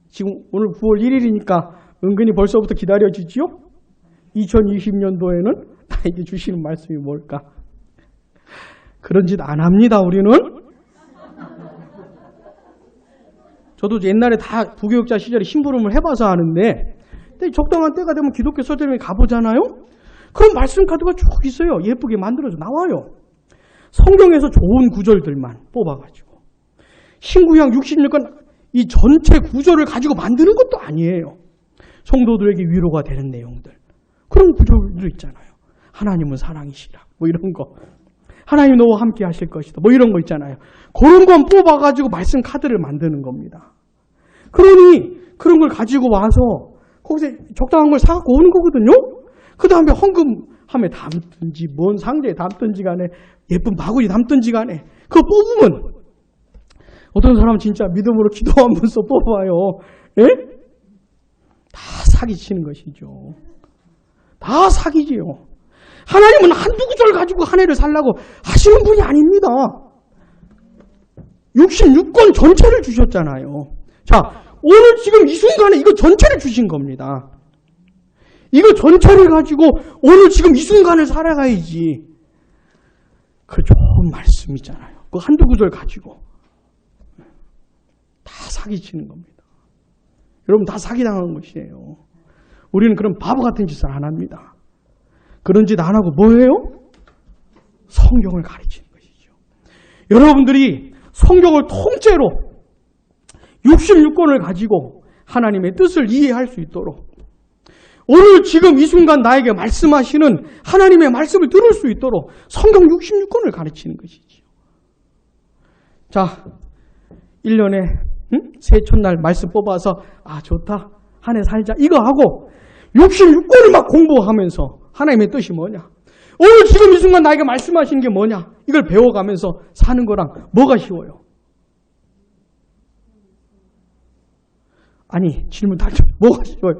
지금 오늘 9월 1일이니까 은근히 벌써부터 기다려지지요. 2020년도에는 나에게 주시는 말씀이 뭘까? 그런 짓 안 합니다, 우리는. 저도 옛날에 다 부교육자 시절에 심부름을 해봐서 아는데 적당한 때가 되면 기독교 서점에 가보잖아요. 그럼 말씀 카드가 쭉 있어요. 예쁘게 만들어져 나와요. 성경에서 좋은 구절들만 뽑아가지고 신구약 66권 이 전체 구절을 가지고 만드는 것도 아니에요. 성도들에게 위로가 되는 내용들. 그런 구절도 있잖아요. 하나님은 사랑이시라. 뭐 이런 거. 하나님 너와 함께 하실 것이다. 뭐 이런 거 있잖아요. 그런 건 뽑아가지고 말씀 카드를 만드는 겁니다. 그러니 그런 걸 가지고 와서 거기서 적당한 걸 사갖고 오는 거거든요. 그 다음에 헌금함에 담든지 뭔 상자에 담든지 간에 예쁜 바구니 담든지 간에 그거 뽑으면 어떤 사람은 진짜 믿음으로 기도하면서 뽑아요. 예? 다 사기치는 것이죠. 다 사기지요. 하나님은 한두 구절 가지고 한 해를 살라고 하시는 분이 아닙니다. 66권 전체를 주셨잖아요. 자, 오늘 지금 이 순간에 이거 전체를 주신 겁니다. 이거 전체를 가지고 오늘 지금 이 순간을 살아가야지. 그 좋은 말씀이잖아요. 그 한두 구절 가지고 다 사기치는 겁니다. 여러분 다 사기당한 것이에요. 우리는 그런 바보 같은 짓을 안 합니다. 그런 짓 안 하고 뭐예요? 성경을 가르치는 것이죠. 여러분들이 성경을 통째로 66권을 가지고 하나님의 뜻을 이해할 수 있도록 오늘 지금 이 순간 나에게 말씀하시는 하나님의 말씀을 들을 수 있도록 성경 66권을 가르치는 것이죠. 자, 1년에 새촌날 말씀 뽑아서 좋다. 한 해 살자. 이거 하고 66권을 막 공부하면서 하나님의 뜻이 뭐냐? 오늘 지금 이 순간 나에게 말씀하시는 게 뭐냐? 이걸 배워가면서 사는 거랑 뭐가 쉬워요? 아니, 질문 다르죠. 뭐가 쉬워요?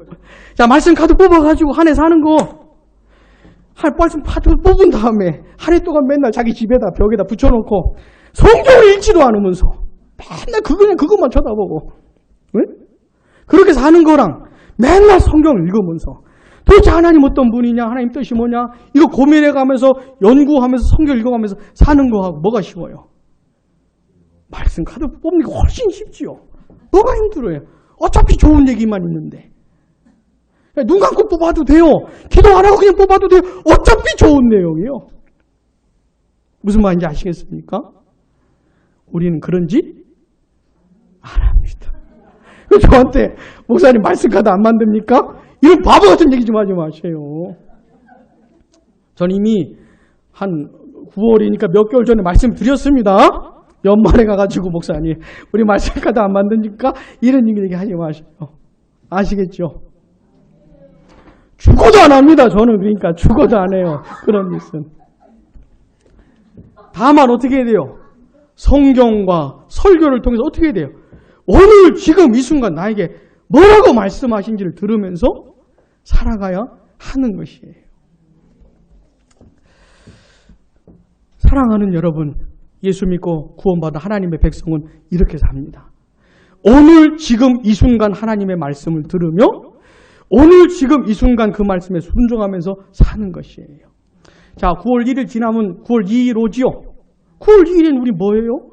자, 말씀 카드 뽑아가지고 한 해 사는 거. 말씀 카드 뽑은 다음에 한 해 동안 맨날 자기 집에다 벽에다 붙여놓고 성경을 읽지도 않으면서 맨날 그것만 쳐다보고. 네? 그렇게 사는 거랑 맨날 성경을 읽으면서 도대체 하나님 어떤 분이냐? 하나님 뜻이 뭐냐? 이거 고민해가면서 연구하면서 성경 읽어가면서 사는 거하고 뭐가 쉬워요? 말씀 카드 뽑는 게 훨씬 쉽지요. 뭐가 힘들어요? 어차피 좋은 얘기만 있는데. 눈 감고 뽑아도 돼요. 기도 안 하고 그냥 뽑아도 돼요. 어차피 좋은 내용이요. 무슨 말인지 아시겠습니까? 우리는 그런 짓 안 합니다. 저한테 목사님 말씀 카드 안 만듭니까? 이런 바보 같은 얘기 좀 하지 마세요. 전 이미 한 9월이니까 몇 개월 전에 말씀드렸습니다. 연말에 가가지고 목사님 우리 말씀 카드 안 만드니까 이런 얘기 하지 마세요. 아시겠죠? 죽어도 안 합니다. 저는 그러니까 죽어도 안 해요. 그런 짓은. 다만 어떻게 해야 돼요? 성경과 설교를 통해서 어떻게 해야 돼요? 오늘 지금 이 순간 나에게 뭐라고 말씀하신지를 들으면서 살아가야 하는 것이에요. 사랑하는 여러분, 예수 믿고 구원받은 하나님의 백성은 이렇게 삽니다. 오늘 지금 이 순간 하나님의 말씀을 들으며 오늘 지금 이 순간 그 말씀에 순종하면서 사는 것이에요. 자, 9월 1일 지나면 9월 2일 오지요. 9월 2일엔 우리 뭐예요?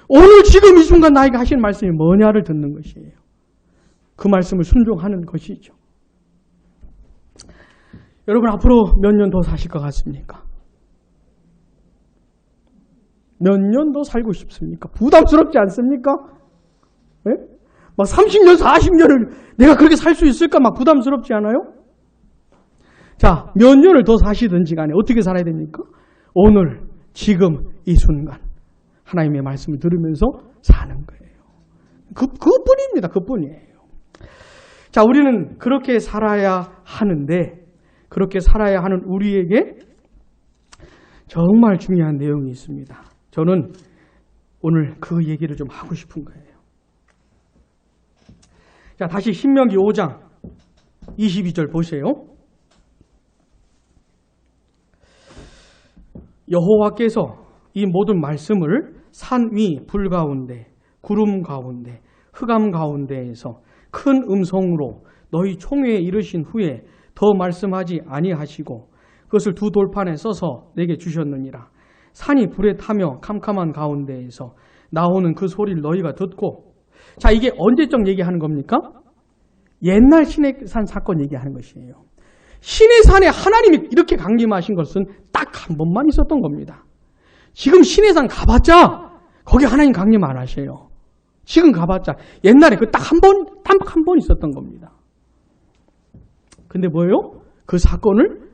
오늘 지금 이 순간 나에게 하신 말씀이 뭐냐를 듣는 것이에요. 그 말씀을 순종하는 것이죠. 여러분 앞으로 몇 년 더 사실 것 같습니까? 몇 년 더 살고 싶습니까? 부담스럽지 않습니까? 네? 막 30년, 40년을 내가 그렇게 살 수 있을까? 막 부담스럽지 않아요? 자, 몇 년을 더 사시든지 간에 어떻게 살아야 됩니까? 오늘, 지금, 이 순간 하나님의 말씀을 들으면서 사는 거예요. 그뿐입니다. 그뿐이에요. 자, 우리는 그렇게 살아야 하는데, 그렇게 살아야 하는 우리에게 정말 중요한 내용이 있습니다. 저는 오늘 그 얘기를 좀 하고 싶은 거예요. 자, 다시 신명기 5장 22절 보세요. 여호와께서 이 모든 말씀을 산 위 불 가운데, 구름 가운데, 흑암 가운데에서 큰 음성으로 너희 총회에 이르신 후에 더 말씀하지 아니하시고 그것을 두 돌판에 써서 내게 주셨느니라. 산이 불에 타며 캄캄한 가운데에서 나오는 그 소리를 너희가 듣고. 자, 이게 언제적 얘기하는 겁니까? 옛날 시내산 사건 얘기하는 것이에요. 시내산에 하나님이 이렇게 강림하신 것은 딱 한 번만 있었던 겁니다. 지금 시내산 가봤자 거기 하나님 강림 안 하셔요. 지금 가봤자 옛날에 그 딱 한 번 있었던 겁니다. 근데 뭐예요? 그 사건을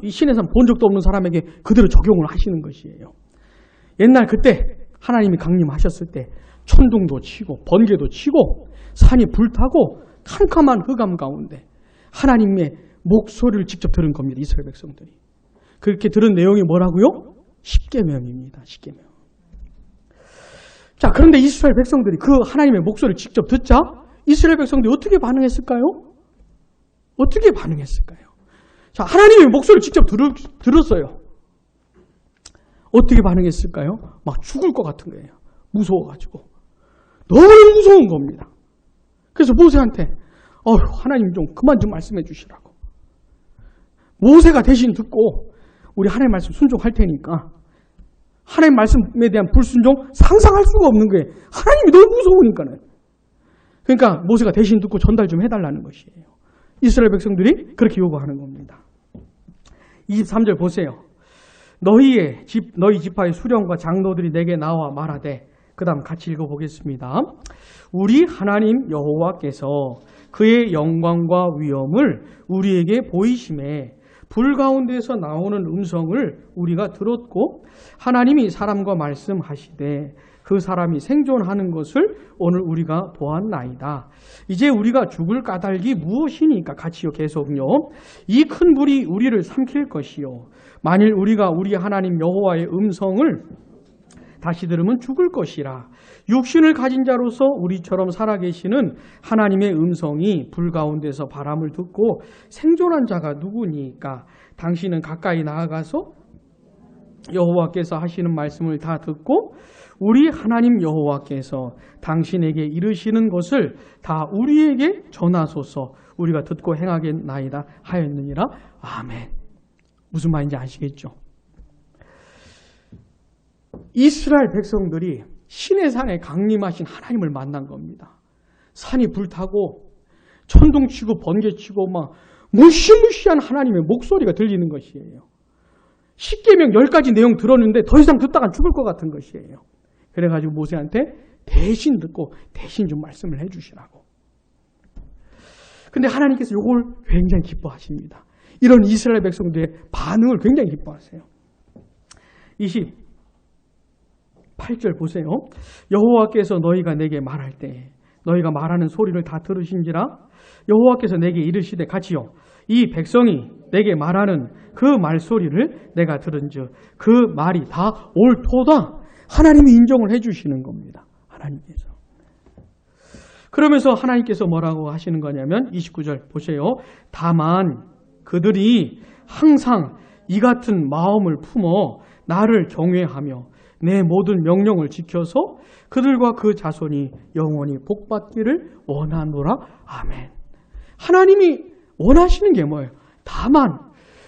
이 시내산 본 적도 없는 사람에게 그대로 적용을 하시는 것이에요. 옛날 그때 하나님이 강림하셨을 때 천둥도 치고 번개도 치고 산이 불타고 캄캄한 흑암 가운데 하나님의 목소리를 직접 들은 겁니다. 이스라엘 백성들이. 그렇게 들은 내용이 뭐라고요? 십계명입니다. 십계명. 자, 그런데 이스라엘 백성들이 그 하나님의 목소리를 직접 듣자 이스라엘 백성들이 어떻게 반응했을까요? 어떻게 반응했을까요? 자, 하나님의 목소리를 직접 들었어요. 어떻게 반응했을까요? 막 죽을 것 같은 거예요. 무서워가지고. 너무 무서운 겁니다. 그래서 모세한테 하나님 좀 그만 좀 말씀해 주시라고. 모세가 대신 듣고 우리 하나님 말씀 순종할 테니까 하나님 말씀에 대한 불순종 상상할 수가 없는 거예요. 하나님이 너무 무서우니까는. 그러니까 모세가 대신 듣고 전달 좀 해달라는 것이에요. 이스라엘 백성들이 그렇게 요구하는 겁니다. 23절 보세요. 너희 지파의 수령과 장로들이 내게 나와 말하되, 그 다음 같이 읽어보겠습니다. 우리 하나님 여호와께서 그의 영광과 위엄을 우리에게 보이심에 불 가운데서 나오는 음성을 우리가 들었고 하나님이 사람과 말씀하시되 그 사람이 생존하는 것을 오늘 우리가 보았나이다. 이제 우리가 죽을 까닭이 무엇이니까? 같이요, 계속요. 이 큰 불이 우리를 삼킬 것이요. 만일 우리가 우리 하나님 여호와의 음성을 다시 들으면 죽을 것이라. 육신을 가진 자로서 우리처럼 살아계시는 하나님의 음성이 불 가운데서 바람을 듣고 생존한 자가 누구니까? 당신은 가까이 나아가서 여호와께서 하시는 말씀을 다 듣고 우리 하나님 여호와께서 당신에게 이르시는 것을 다 우리에게 전하소서. 우리가 듣고 행하겠나이다 하였느니라. 아멘. 무슨 말인지 아시겠죠? 이스라엘 백성들이 시내산에 강림하신 하나님을 만난 겁니다. 산이 불타고 천둥치고 번개치고 막 무시무시한 하나님의 목소리가 들리는 것이에요. 십계명 10가지 내용 들었는데 더 이상 듣다가 죽을 것 같은 것이에요. 그래가지고 모세한테 대신 듣고 대신 좀 말씀을 해주시라고. 근데 하나님께서 이걸 굉장히 기뻐하십니다. 이런 이스라엘 백성들의 반응을 굉장히 기뻐하세요. 28절 보세요. 여호와께서 너희가 내게 말할 때 너희가 말하는 소리를 다 들으신지라. 여호와께서 내게 이르시되 같이요. 이 백성이 내게 말하는 그 말소리를 내가 들은즉 그 말이 다 옳도다. 하나님이 인정을 해주시는 겁니다. 하나님께서. 그러면서 하나님께서 뭐라고 하시는 거냐면 29절 보세요. 다만 그들이 항상 이 같은 마음을 품어 나를 경외하며 내 모든 명령을 지켜서 그들과 그 자손이 영원히 복받기를 원하노라. 아멘. 하나님이 원하시는 게 뭐예요? 다만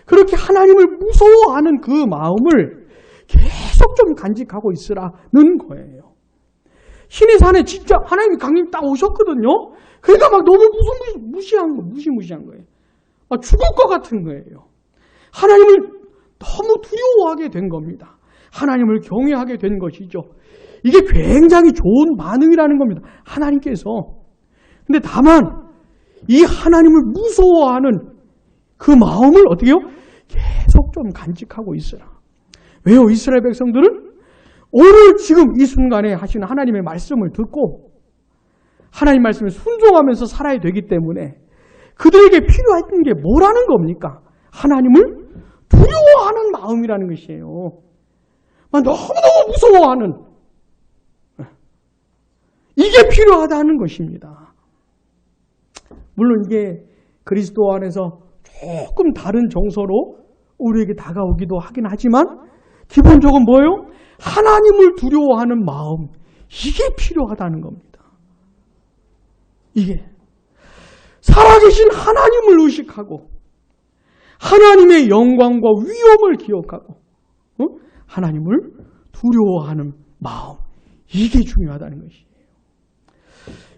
그렇게 하나님을 무서워하는 그 마음을 계속 좀 간직하고 있으라는 거예요. 시내산에 진짜 하나님이 강림 딱 오셨거든요. 그러니까 막 너무 무시무시한 거예요. 막 죽을 것 같은 거예요. 하나님을 너무 두려워하게 된 겁니다. 하나님을 경외하게 된 것이죠. 이게 굉장히 좋은 반응이라는 겁니다. 하나님께서. 근데 다만 이 하나님을 무서워하는 그 마음을 어떻게 해요? 계속 좀 간직하고 있으라. 왜요? 이스라엘 백성들은 오늘 지금 이 순간에 하시는 하나님의 말씀을 듣고 하나님 말씀에 순종하면서 살아야 되기 때문에 그들에게 필요한 게 뭐라는 겁니까? 하나님을 두려워하는 마음이라는 것이에요. 너무너무 무서워하는, 이게 필요하다는 것입니다. 물론 이게 그리스도 안에서 조금 다른 정서로 우리에게 다가오기도 하긴 하지만 기본적으로 뭐예요? 하나님을 두려워하는 마음, 이게 필요하다는 겁니다. 이게 살아계신 하나님을 의식하고 하나님의 영광과 위엄을 기억하고 하나님을 두려워하는 마음, 이게 중요하다는 것이에요.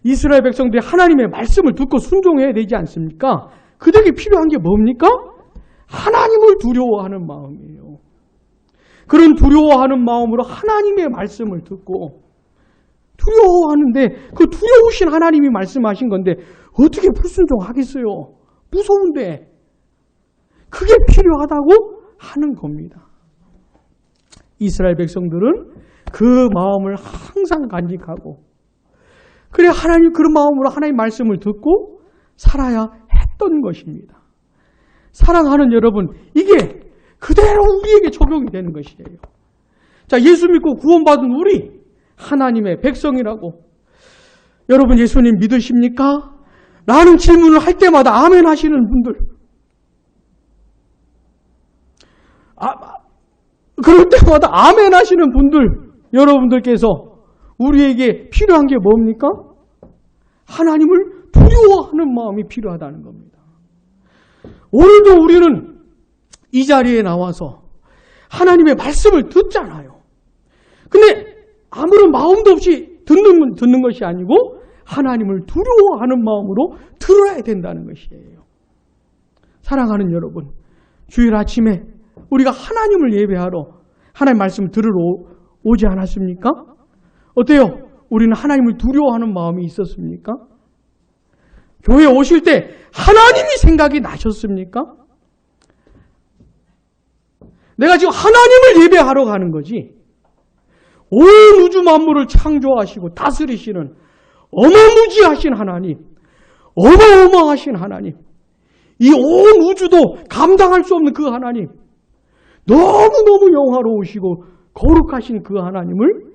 이스라엘 백성들이 하나님의 말씀을 듣고 순종해야 되지 않습니까? 그들에게 필요한 게 뭡니까? 하나님을 두려워하는 마음이에요. 그런 두려워하는 마음으로 하나님의 말씀을 듣고 두려워하는데 그 두려우신 하나님이 말씀하신 건데 어떻게 불순종하겠어요? 무서운데. 그게 필요하다고 하는 겁니다. 이스라엘 백성들은 그 마음을 항상 간직하고 그래 하나님 그런 마음으로 하나님 말씀을 듣고 살아야 했던 것입니다. 사랑하는 여러분, 이게 그대로 우리에게 적용이 되는 것이에요. 자, 예수 믿고 구원받은 우리 하나님의 백성이라고, 여러분 예수님 믿으십니까? 라는 질문을 할 때마다 아멘 하시는 분들, 그럴 때마다 아멘 하시는 분들, 여러분들께서 우리에게 필요한 게 뭡니까? 하나님을 두려워하는 마음이 필요하다는 겁니다. 오늘도 우리는 이 자리에 나와서 하나님의 말씀을 듣잖아요. 근데 아무런 마음도 없이 듣는 것이 아니고 하나님을 두려워하는 마음으로 들어야 된다는 것이에요. 사랑하는 여러분, 주일 아침에 우리가 하나님을 예배하러 하나님 말씀을 들으러 오지 않았습니까? 어때요? 우리는 하나님을 두려워하는 마음이 있었습니까? 교회에 오실 때 하나님이 생각이 나셨습니까? 내가 지금 하나님을 예배하러 가는 거지. 온 우주 만물을 창조하시고 다스리시는 어마무지하신 하나님, 어마어마하신 하나님, 이 온 우주도 감당할 수 없는 그 하나님, 너무너무 영화로우시고 거룩하신 그 하나님을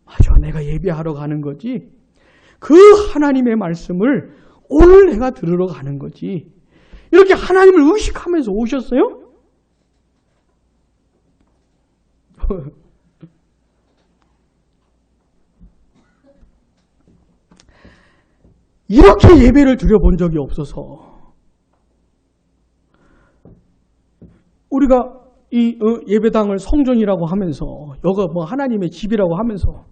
맞아, 내가 예배하러 가는 거지. 그 하나님의 말씀을 오늘 내가 들으러 가는 거지. 이렇게 하나님을 의식하면서 오셨어요? 이렇게 예배를 드려본 적이 없어서 우리가 이 예배당을 성전이라고 하면서 여가 뭐 하나님의 집이라고 하면서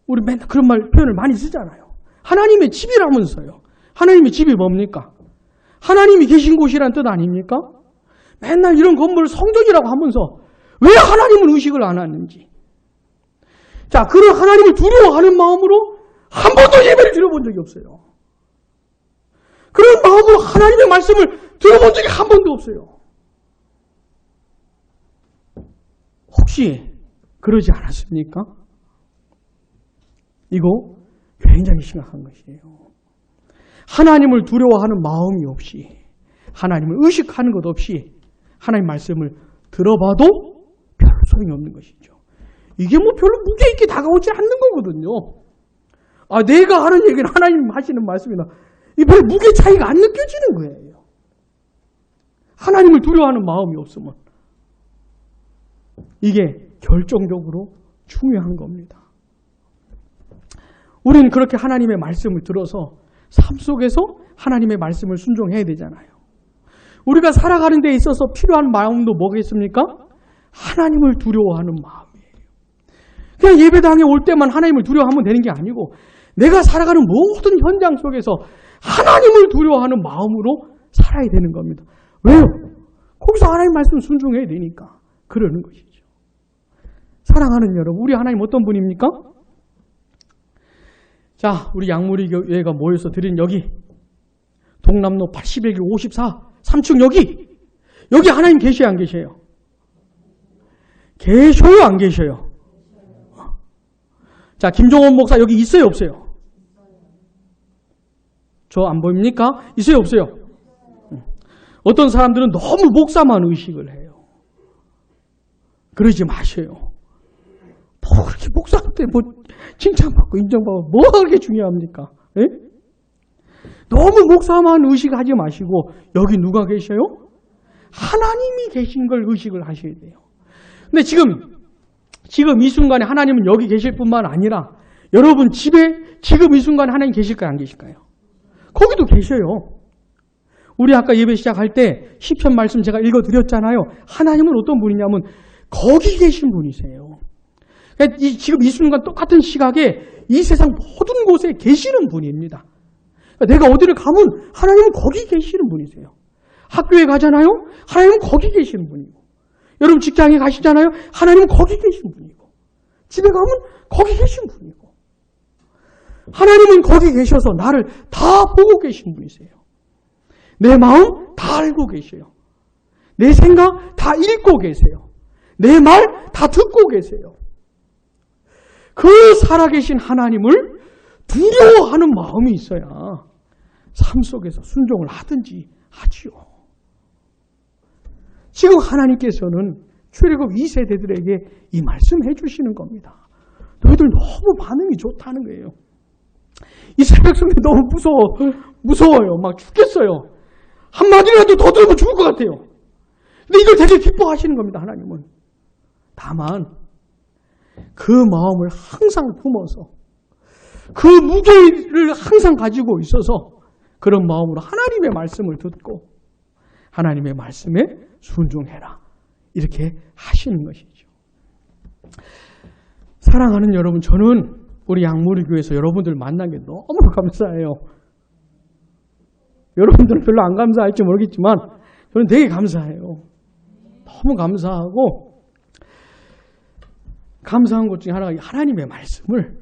우리 맨날 그런 표현을 많이 쓰잖아요. 하나님의 집이라면서요. 하나님의 집이 뭡니까? 하나님이 계신 곳이란 뜻 아닙니까? 맨날 이런 건물을 성전이라고 하면서 왜 하나님을 의식을 안 하는지. 자, 그런 하나님을 두려워하는 마음으로 한 번도 예배를 드려본 적이 없어요. 그런 마음으로 하나님의 말씀을 들어본 적이 한 번도 없어요. 혹시 그러지 않았습니까? 이거 굉장히 심각한 것이에요. 하나님을 두려워하는 마음이 없이, 하나님을 의식하는 것 없이 하나님 말씀을 들어봐도 별로 소용이 없는 것이죠. 이게 뭐 별로 무게 있게 다가오지 않는 거거든요. 내가 하는 얘기는 하나님 하시는 말씀이나 이 별 무게 차이가 안 느껴지는 거예요. 하나님을 두려워하는 마음이 없으면 이게 결정적으로 중요한 겁니다. 우리는 그렇게 하나님의 말씀을 들어서 삶 속에서 하나님의 말씀을 순종해야 되잖아요. 우리가 살아가는 데 있어서 필요한 마음도 뭐겠습니까? 하나님을 두려워하는 마음이에요. 그냥 예배당에 올 때만 하나님을 두려워하면 되는 게 아니고 내가 살아가는 모든 현장 속에서 하나님을 두려워하는 마음으로 살아야 되는 겁니다. 왜요? 거기서 하나님 말씀을 순종해야 되니까 그러는 것이죠. 사랑하는 여러분, 우리 하나님 어떤 분입니까? 자, 우리 양무리 교회가 모여서 드린 여기 동남로 81길 54 3층 여기 하나님 계셔요 안 계셔요? 계셔요 안 계셔요? 자, 김종원 목사 여기 있어요, 없어요? 저 안 보입니까? 있어요, 없어요? 어떤 사람들은 너무 목사만 의식을 해요. 그러지 마셔요. 뭐 그렇게 목사한테 뭐 칭찬받고 인정받고 뭐가 그렇게 중요합니까? 예? 너무 목사만 의식하지 마시고 여기 누가 계셔요? 하나님이 계신 걸 의식을 하셔야 돼요. 근데 지금 이 순간에 하나님은 여기 계실 뿐만 아니라 여러분 집에 지금 이 순간에 하나님 계실까요? 안 계실까요? 거기도 계셔요. 우리 아까 예배 시작할 때 시편 말씀 제가 읽어드렸잖아요. 하나님은 어떤 분이냐면 거기 계신 분이세요. 그러니까 지금 이 순간 똑같은 시각에 이 세상 모든 곳에 계시는 분입니다. 그러니까 내가 어디를 가면 하나님은 거기 계시는 분이세요. 학교에 가잖아요. 하나님은 거기 계시는 분이고, 여러분 직장에 가시잖아요. 하나님은 거기 계신 분이고, 집에 가면 거기 계신 분이고, 하나님은 거기 계셔서 나를 다 보고 계신 분이세요. 내 마음 다 알고 계세요. 내 생각 다 읽고 계세요. 내 말 다 듣고 계세요. 그 살아계신 하나님을 두려워하는 마음이 있어야 삶 속에서 순종을 하든지 하지요. 지금 하나님께서는 출애굽 2세대들에게 이 말씀해 주시는 겁니다. 너희들 너무 반응이 좋다는 거예요. 이 새벽 성경 너무 무서워요. 막 죽겠어요. 한마디라도 더 들으면 죽을 것 같아요. 근데 이걸 되게 기뻐하시는 겁니다, 하나님은. 다만 그 마음을 항상 품어서 그 무게를 항상 가지고 있어서 그런 마음으로 하나님의 말씀을 듣고 하나님의 말씀에 순종해라. 이렇게 하시는 것이죠. 사랑하는 여러분, 저는 우리 양무리교회에서 여러분들 만난 게 너무 감사해요. 여러분들은 별로 안 감사할지 모르겠지만 저는 되게 감사해요. 너무 감사하고, 감사한 것 중에 하나가 하나님의 말씀을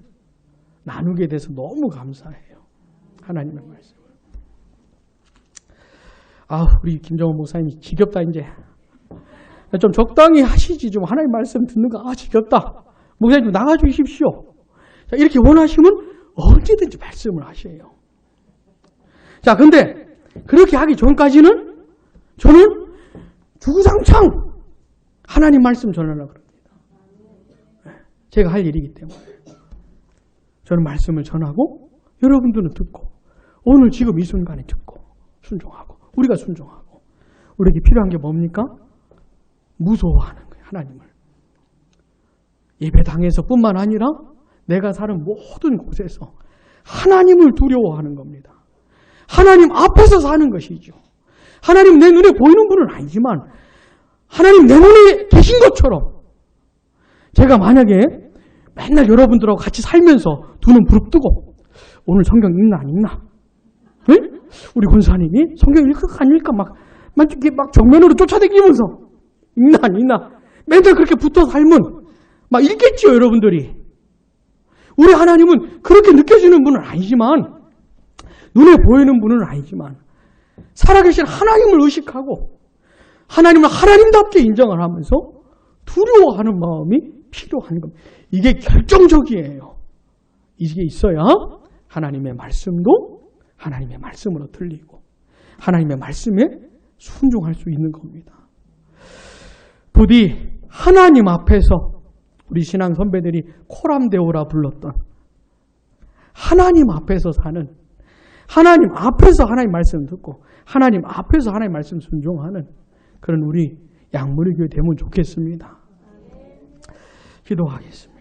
나누게 돼서 너무 감사해요. 하나님의 말씀을. 우리 김정원 목사님이 지겹다 이제. 좀 적당히 하시지. 좀 하나님 말씀 듣는 거 지겹다. 목사님 좀 나가주십시오. 자, 이렇게 원하시면 언제든지 말씀을 하셔요. 자, 근데 그렇게 하기 전까지는 저는 주구장창 하나님 말씀 전하려고 합니다. 제가 할 일이기 때문에. 저는 말씀을 전하고 여러분들은 듣고 오늘 지금 이 순간에 듣고 순종하고 우리가 순종하고 우리에게 필요한 게 뭡니까? 무서워하는 거예요. 하나님을. 예배당에서 뿐만 아니라 내가 사는 모든 곳에서 하나님을 두려워하는 겁니다. 하나님 앞에서 사는 것이죠. 하나님 내 눈에 보이는 분은 아니지만 하나님 내 눈에 계신 것처럼 제가 만약에 맨날 여러분들하고 같이 살면서 두 눈 부릅뜨고 오늘 성경 읽나 안 읽나? 네? 우리 권사님이 성경 읽을까 안 읽을까 막 정면으로 쫓아다니면서 읽나 안 읽나? 맨날 그렇게 붙어 살면 막 읽겠지요, 여러분들이. 우리 하나님은 그렇게 느껴지는 분은 아니지만, 눈에 보이는 분은 아니지만 살아계신 하나님을 의식하고 하나님을 하나님답게 인정을 하면서 두려워하는 마음이 필요한 겁니다. 이게 결정적이에요. 이게 있어야 하나님의 말씀도 하나님의 말씀으로 들리고 하나님의 말씀에 순종할 수 있는 겁니다. 부디 하나님 앞에서 우리 신앙 선배들이 코람데오라 불렀던 하나님 앞에서 사는, 하나님 앞에서 하나님 말씀 듣고 하나님 앞에서 하나님 말씀 순종하는 그런 우리 양무리교회 되면 좋겠습니다. 기도하겠습니다.